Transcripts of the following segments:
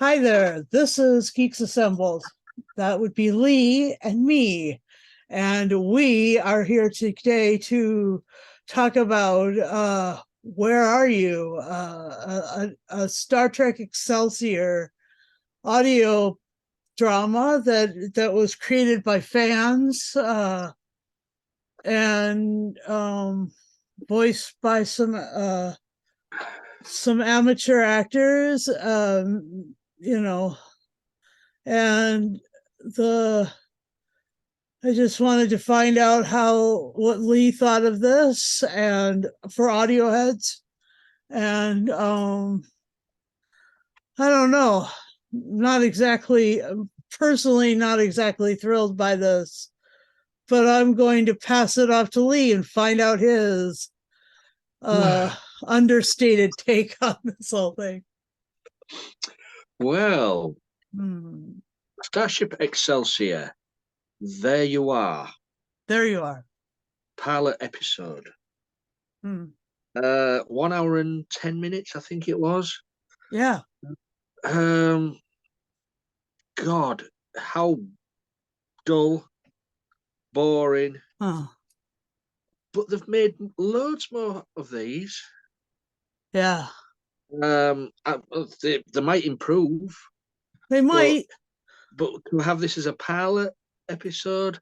Hi there, this is Geeks Assembled. That would be Lee and me. And we are here today to talk about Where Are You? A Star Trek Excelsior audio drama that was created by fans and voiced by some amateur actors, you know, and the I just wanted to find out what Lee thought of this and for audio heads. And I don't know, not exactly personally not exactly thrilled by this, but I'm going to pass it off to Lee and find out his understated take on this whole thing. Well, Hmm. Starship Excelsior, there you are. There you are. Pilot episode. Hmm. 1 hour and 10 minutes, I think it was. Yeah. Um, God, how dull, boring. Oh, But they've made loads more of these. yeah. They might improve, They but might. to have this as a pilot episode,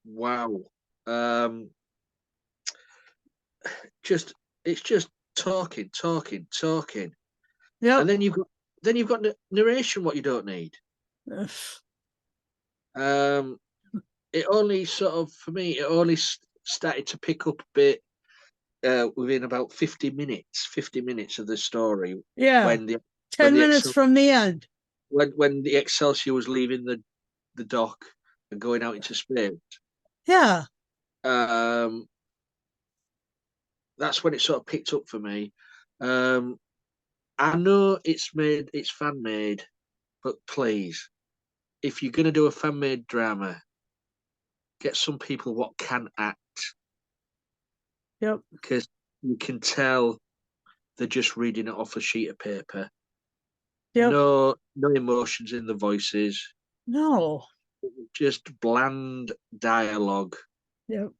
wow. Um, just it's just talking, talking, talking. Yep. And then you've got narration what you don't need. um it only sort of for me it only started to pick up a bit within about 50 minutes of the story, Yeah. when the when 10 the minutes Excel from the end. when the Excelsior was leaving the dock and going out into space. Yeah. um that's when it sort of picked up for me. um I know it's fan made, but please, if you're going to do a fan made drama, get some people what can act, Yep. because you can tell they're just reading it off a sheet of paper. Yep. No emotions in the voices, No. just bland dialogue. Yep.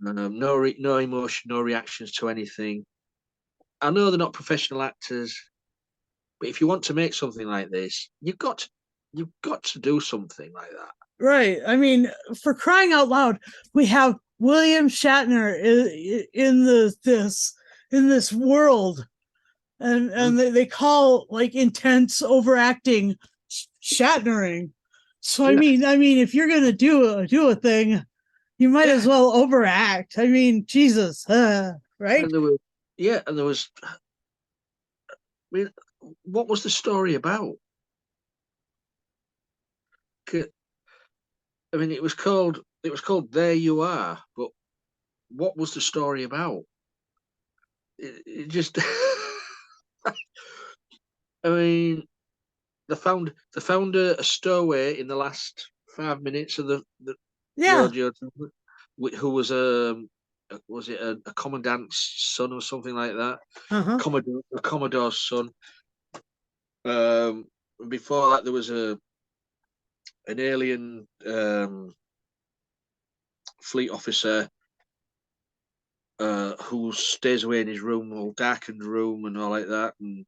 No emotion, no reactions to anything. I know they're not professional actors, but if you want to make something like this, you've got to do something like that. Right. I mean, for crying out loud, we have William Shatner in this world, Mm, and they call like intense overacting Shatnering. So yeah, I mean, if you're gonna do a thing, you might as yeah. well overact. I mean, Jesus, right? And there was, yeah, and there was. I mean, what was the story about? I mean, it was called There You Are, but what was the story about? It just, I mean, they found a stowaway in the last 5 minutes of the Yeah. audio, who was it a commandant's son or something like that? Uh-huh. A commodore's son. Um, Before that, there was an alien fleet officer who stays away in his room, all darkened room and all like that. And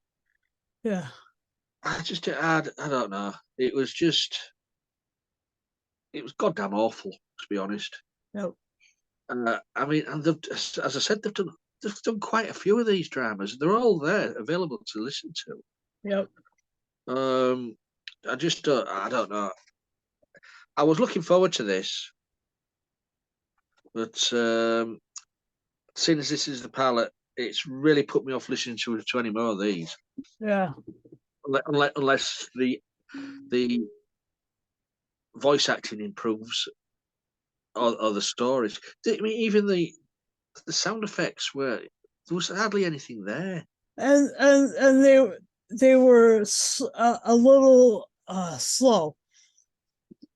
Yeah. I don't know. It was goddamn awful, to be honest. Yep. I mean, and as I said, they've done quite a few of these dramas. They're all there, available to listen to. Yep. I don't know. I was looking forward to this, but seeing as this is the pilot, it's really put me off listening to any more of these. Yeah. Unless the voice acting improves, or the stories. I mean, even the sound effects there was hardly anything there. And they were a little slow,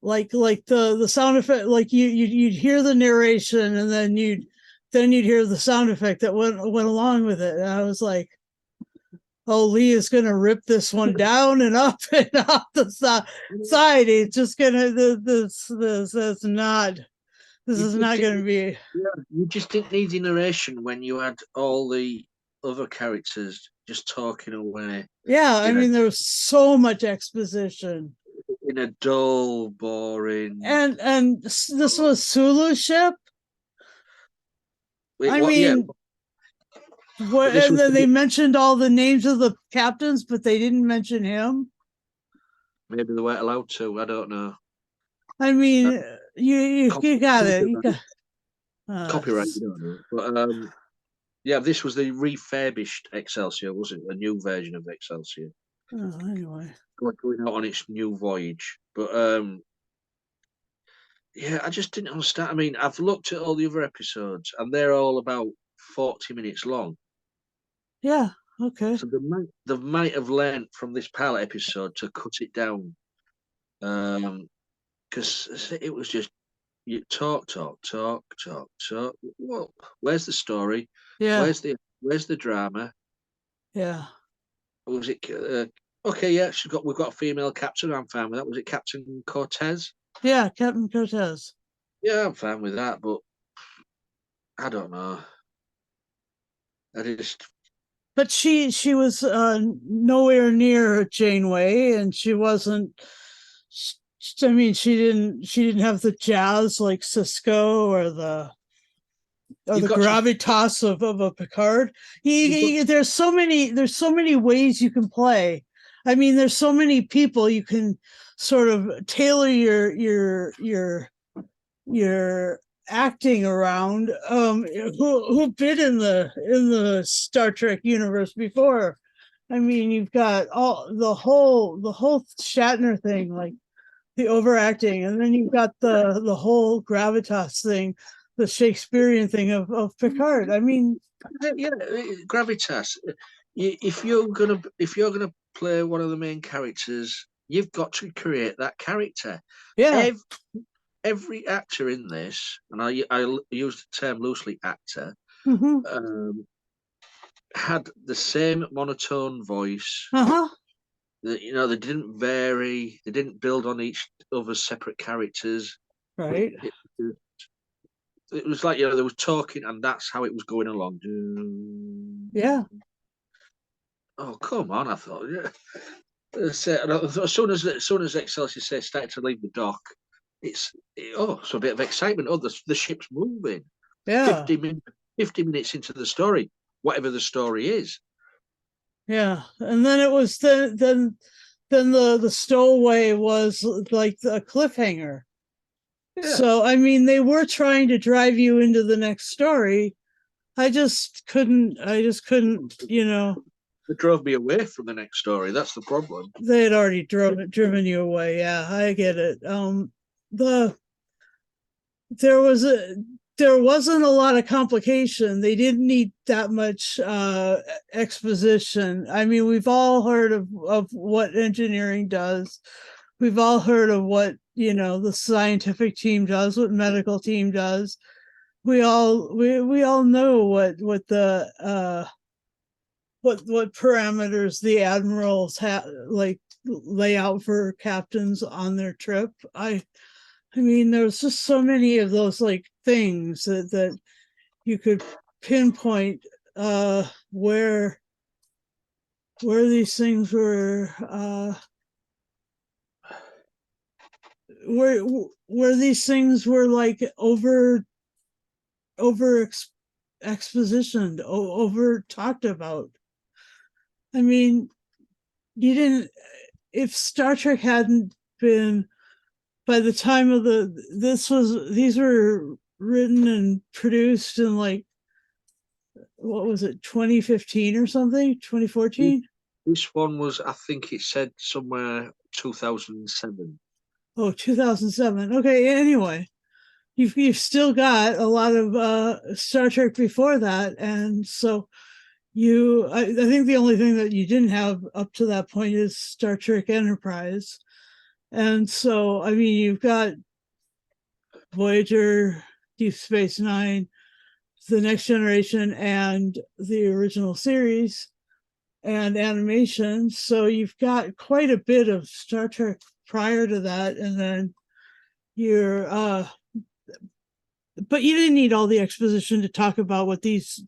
like the sound effect, like you'd hear the narration and then you'd hear the sound effect that went along with it, and I was like, oh, Lee is going to rip this one down and up and off the side. It's just going to, this is not, this is not going to be. Yeah, you just didn't need the narration when you had all the other characters just talking away Yeah, I in a mean, there was so much exposition. dull, boring. And this was Sulu's ship. I What? Yeah, mean, what? but this And was then they mentioned all the names of the captains, but they didn't mention him. maybe they weren't allowed to. I don't know. I mean, you got it. You Copyright, got copyright, you don't know. But yeah, this was the refurbished Excelsior, was it? A new version of Excelsior anyway. going out on its new voyage. But yeah, I just didn't understand. I mean, I've looked at all the other episodes, and they're all about 40 minutes long. Yeah. Okay. So they might have learned from this pilot episode to cut it down, because it was just you talk, talk, talk, talk, talk. Well, where's the story? Yeah. Where's the drama? Yeah. Was it okay? Yeah, we've got a female captain. I'm fine with that. Was it Captain Cortez? Yeah. Captain Cortez. Yeah, I'm fine with that. But I don't know. I just But she was nowhere near Janeway, and she wasn't. I mean, she didn't have the jazz like Cisco or you've the got to gravitas of a Picard. you've got There's so many ways you can play. I mean, there's so many people you can sort of tailor your acting around, who've been in the Star Trek universe before. I mean, you've got all the whole Shatner thing, like the overacting, and then you've got the whole gravitas thing, the Shakespearean thing of Picard. I mean, yeah, gravitas. If you're gonna play one of the main characters, you've got to create that character. yeah. Every, every actor in this, and I use the term loosely, actor, Mm-hmm. um, had the same monotone voice. Uh-huh. They didn't vary. They didn't build on each other's separate characters. Right. It, it was like they were talking, and that's how it was going along. Yeah. Oh, come on! I thought, yeah. As soon as Excelsior says started to leave the dock, it's a bit of excitement. Oh, the ship's moving. Yeah. 50 minutes into the story, whatever the story is. Yeah. And then it was then the stowaway was like a cliffhanger. Yeah, So I mean, they were trying to drive you into the next story. I just couldn't, it drove me away from the next story. That's the problem. they had already driven you away. Yeah, I get it. The there was a there wasn't a lot of complication. They didn't need that much exposition. I mean, we've all heard of what engineering does. We've all heard of what, the scientific team does, what medical team does. We all know what the what parameters the admirals have, like, lay out for captains on their trip. I mean, there's just so many of those like things that you could pinpoint where these things were, where these things were like over expositioned, over talked about. I mean, you didn't if Star Trek hadn't been, by the time of these were written and produced in, like, what was it, 2015 or something, 2014. This one was, I think it said somewhere 2007. Oh, 2007. Okay, anyway, you've still got a lot of Star Trek before that, and so I think the only thing that you didn't have up to that point is Star Trek Enterprise. And so, I mean, you've got Voyager, Deep Space Nine, The Next Generation, and the original series. and animation. So you've got quite a bit of Star Trek prior to that, and then you're but you didn't need all the exposition to talk about what these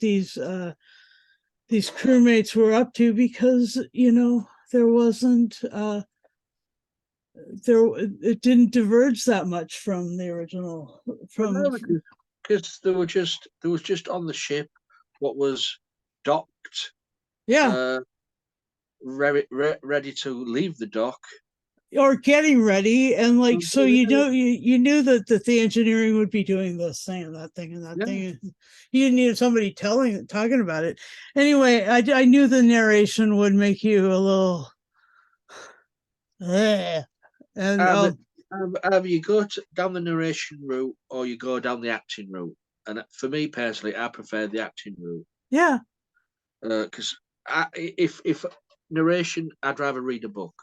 crewmates were up to, because there wasn't there it didn't diverge that much from the original. But From no, because there was just on the ship what was docked, Yeah, uh, ready to leave the dock. or getting ready, and like, so Yeah, you knew that the engineering would be doing this thing and that thing and that yeah. thing. You didn't need somebody talking about it. Anyway, I knew the narration would make you a little eh. And Either, either you go down the narration route or you go down the acting route. And for me personally, I prefer the acting route yeah, because if narration, I'd rather read a book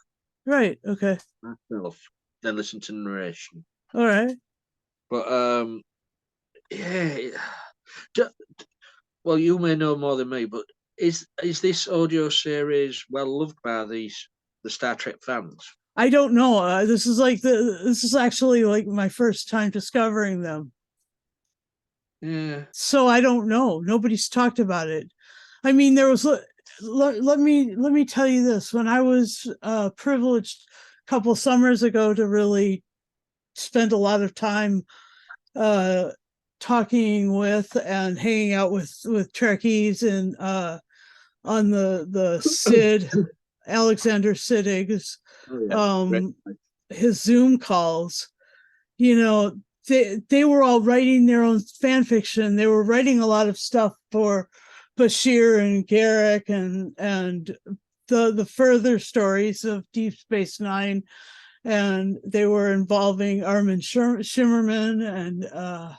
right, okay, myself than listen to narration. all right. But yeah, d- well, you may know more than me, but is this audio series well loved by the Star Trek fans? I don't know. This is actually like my first time discovering them. Yeah. So I don't know. Nobody's talked about it. I mean, there was. Let me tell you this. When I was privileged a couple summers ago to really spend a lot of time uh, talking with and hanging out with Trekkies and on the Sid Alexander Siddig's Oh yeah. Great. um, his Zoom calls. You know, they were all writing their own fan fiction. They were writing a lot of stuff for Bashir and Garrick and the further stories of Deep Space Nine, and they were involving Armin Shimmerman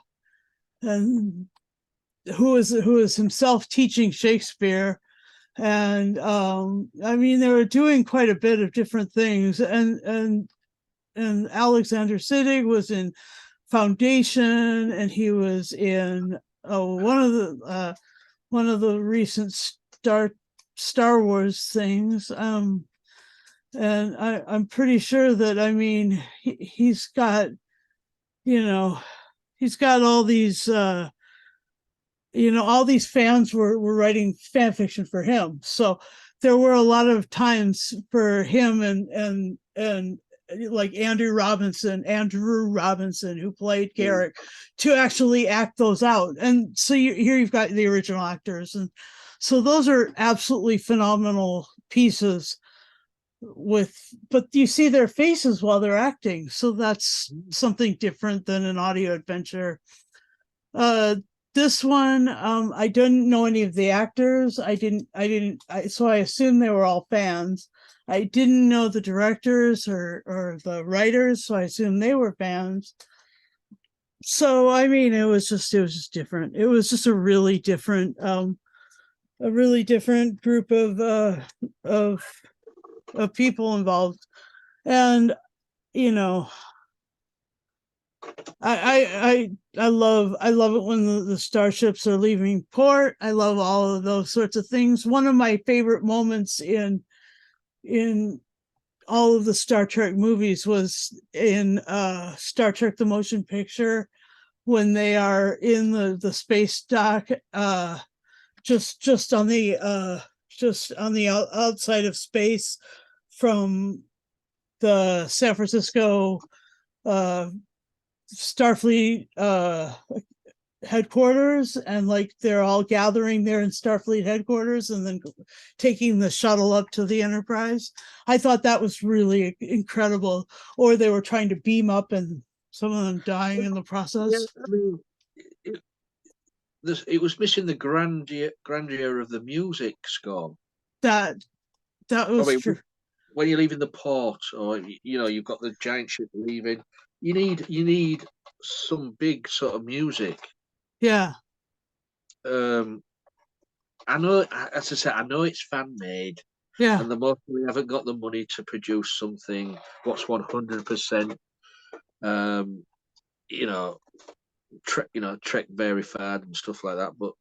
and who is himself teaching Shakespeare. And I mean, they were doing quite a bit of different things, and Alexander Siddig was in Foundation, and he was in one of the recent Star Wars things. And I'm pretty sure that, I mean, he's got, you know, he's got all these all these fans were writing fan fiction for him. So there were a lot of times for him and like Andrew Robinson, who played Yeah. Garrick, to actually act those out. And so here you've got the original actors, and so those are absolutely phenomenal pieces with, but you see their faces while they're acting, so that's something different than an audio adventure. uh this one, I didn't know any of the actors. So I assumed they were all fans. I didn't know the directors or the writers, so I assumed they were fans. So I mean, it was just different. It was just a really different group of of people involved. And you know, I love it when the starships are leaving port. I love all of those sorts of things. One of my favorite moments in all of the Star Trek movies was in Star Trek the Motion Picture, when they are in the space dock, just on the outside of space from the San Francisco uh Starfleet headquarters, and like they're all gathering there in Starfleet headquarters and then taking the shuttle up to the Enterprise. I thought that was really incredible. Or they were trying to beam up and some of them dying in the Yeah, process. I mean, it, it was missing the grandeur of the music score. That that I was mean, true. when you're leaving the port, or you've got the giant ship leaving, you need some big sort of music. Yeah, Um, I know, as I said, I know it's fan made, yeah. and the most we haven't got the money to produce something what's 100%, um, you know, Trek verified and stuff like that. But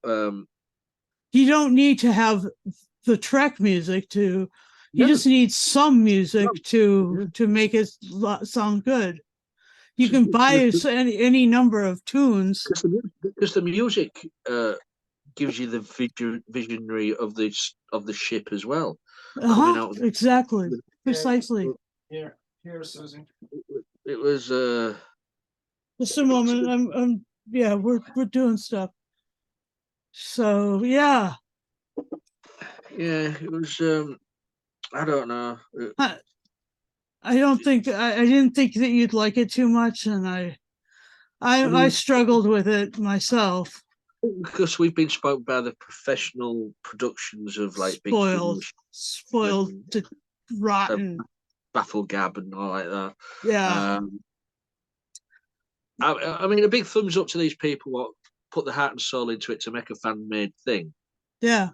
You don't need to have the Trek music to. You No, just need some music no, to make it sound good. You can buy because any number of tunes. the music gives you the visionary of the ship as well, coming Uh-huh, out. exactly. Precisely. Here, Susan. It was Just a moment. I'm yeah, we're doing stuff. So yeah. yeah, it was. I don't know. I don't think I didn't think that you'd like it too much, and I I mean, struggled with it myself. because we've been spoke by the professional productions of like Big Spoiled, Finish spoiled and to uh, rotten. Baffle Gab and all like that. Yeah, Um, I mean, a big thumbs up to these people what put the heart and soul into it to make a fan made thing. yeah,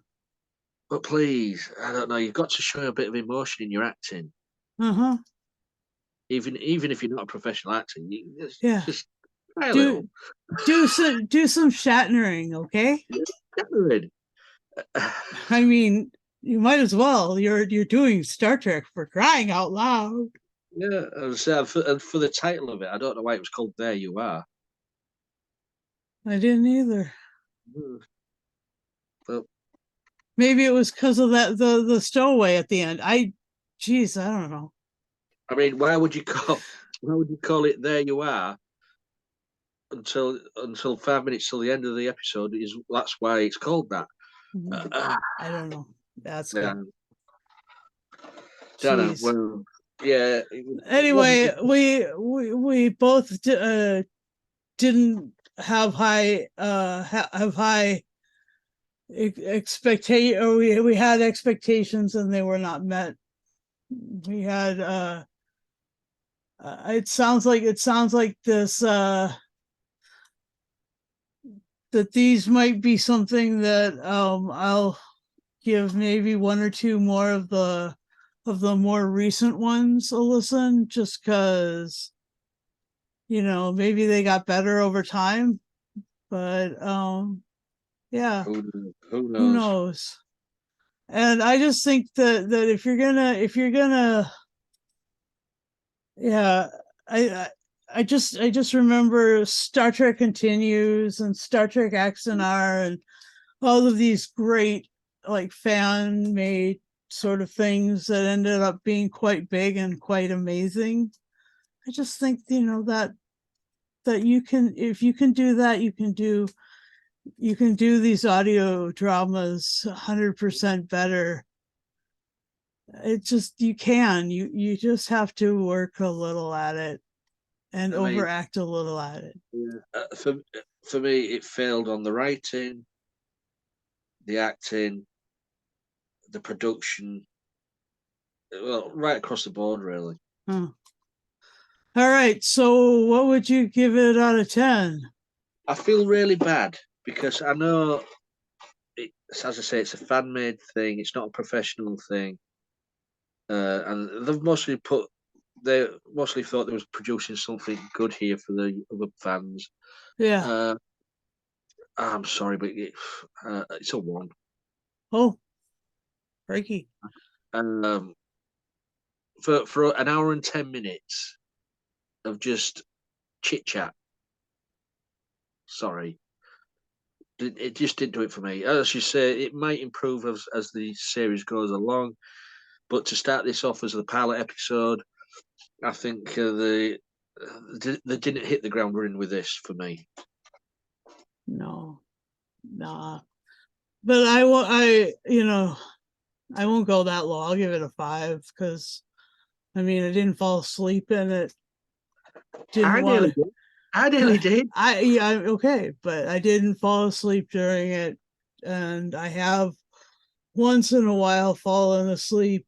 But please, I don't know. You've got to show a bit of emotion in your acting, uh-huh, even if you're not a professional actor. yeah. Just try a little. Do do some Shatnering, okay? Get rid. I mean, you might as well. You're doing Star Trek, for crying out loud. Yeah, and for the title of it, I don't know why it was called "There You Are." I didn't either. But Maybe it was because of that the stowaway at the end. Geez, I don't know. I mean, why would you call it "There You Are" until 5 minutes till the end of the episode? That's why it's called that. I don't know. That's Yeah, good. don't know. Jeez. Well, yeah. Anyway, we both didn't have high have high expectation, or we had expectations and they were not met. We had it sounds like this that these might be something that I'll give maybe one or two more of the more recent ones a listen, just because maybe they got better over time. But yeah, Who who knows? knows? And I just think that if you're gonna yeah, I just remember Star Trek Continues and Star Trek X and R and all of these great like fan made sort of things that ended up being quite big and quite amazing. I just think that you can, if you can do that, you can do these audio dramas 100% better. It just you just have to work a little at it and I mean, overact a little at it. yeah, for me, it failed on the writing, the acting, the production. Well, right across the board, really. Huh. All right, so what would you give it out of 10? I feel really bad because I know, as I say, it's a fan made thing. It's not a professional thing, and they mostly thought they was producing something good here for the other fans. Yeah. Uh, I'm sorry, but it's a one. Oh, Frankie. And for an hour and 10 minutes of just chit chat. Sorry, it just didn't do it for me. As you say, it might improve as the series goes along, but to start this off as the pilot episode, I think they didn't hit the ground running with this for me. No, nah. But I won't go that low. I'll give it a 5 because I mean I didn't fall asleep in it. Didn't I nearly want did. I nearly did. okay, but I didn't fall asleep during it, and I have once in a while fallen asleep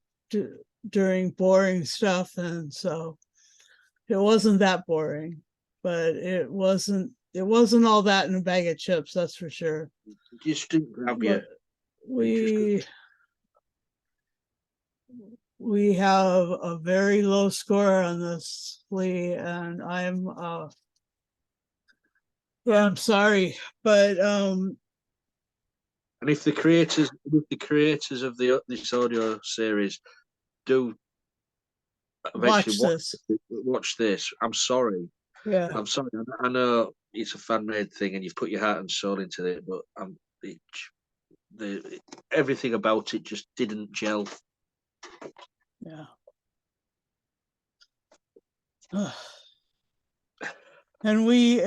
during boring stuff, and so it wasn't that boring, but it wasn't all that in a bag of chips, that's for sure. Just didn't grab you. But we have a very low score on this, Lee, and I'm sorry, but And if the creators of this audio series do eventually watch this, I'm sorry. Yeah. I'm sorry. I know it's a fan made thing, and you've put your heart and soul into it, but everything about it just didn't gel. Yeah. And we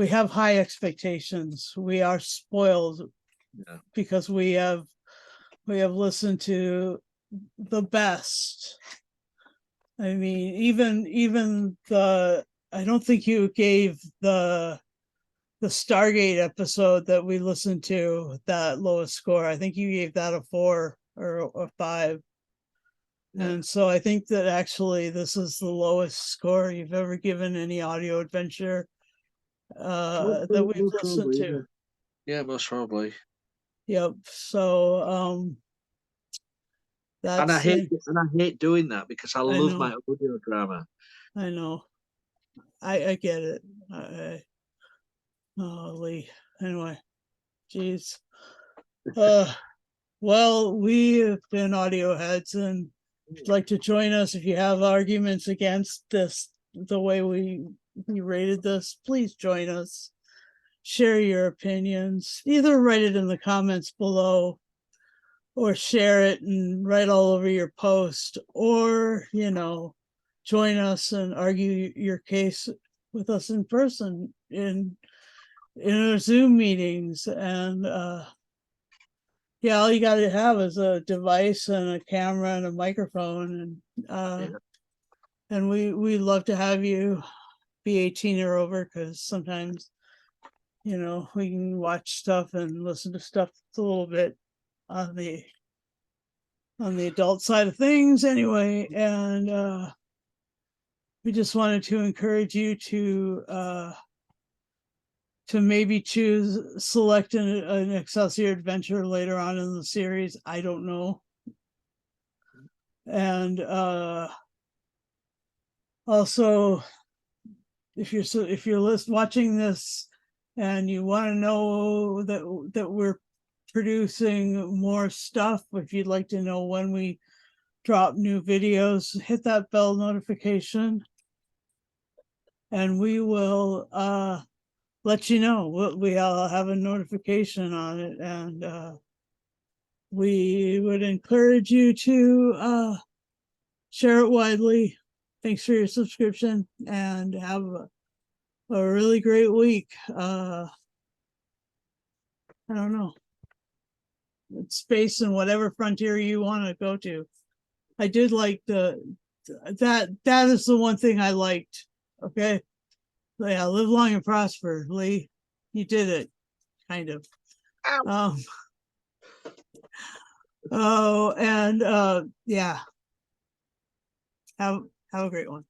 have high expectations. We are spoiled because we have listened to the best. I mean, even I don't think you gave the Stargate episode that we listened to that lowest score. I think you gave that a 4 or a 5. Yeah. And so I think that actually this is the lowest score you've ever given any audio adventure that we've listened to. Yeah, most probably. Yep. So And I hate doing that because I love know. my audio drama. I know. I get it. Lee. Anyway, geez. Well, we have been audio heads, and if you'd like to join us, if you have arguments against this, the way we rated this, please join us. Share your opinions. Either write it in the comments below, or share it and write all over your post, or join us and argue your case with us in person in our Zoom meetings. And all you got to have is a device and a camera and a microphone, and we love to have you be 18 or over, because sometimes we can watch stuff and listen to stuff that's a little bit on the adult side of things anyway. And we just wanted to encourage you to maybe select an Excelsior adventure later on in the series. I don't know. And also, if you're watching this and you want to know that we're producing more stuff, if you'd like to know when we drop new videos, hit that bell notification, and we will let you know. We'll have a notification on it, and we would encourage you to share it widely. Thanks for your subscription, and have a really great week. I don't know. Space and whatever frontier you want to go to. I did like that is the one thing I liked. Okay. Yeah, live long and prosper, Lee. You did it, kind of. Oh, and yeah. Have a great one.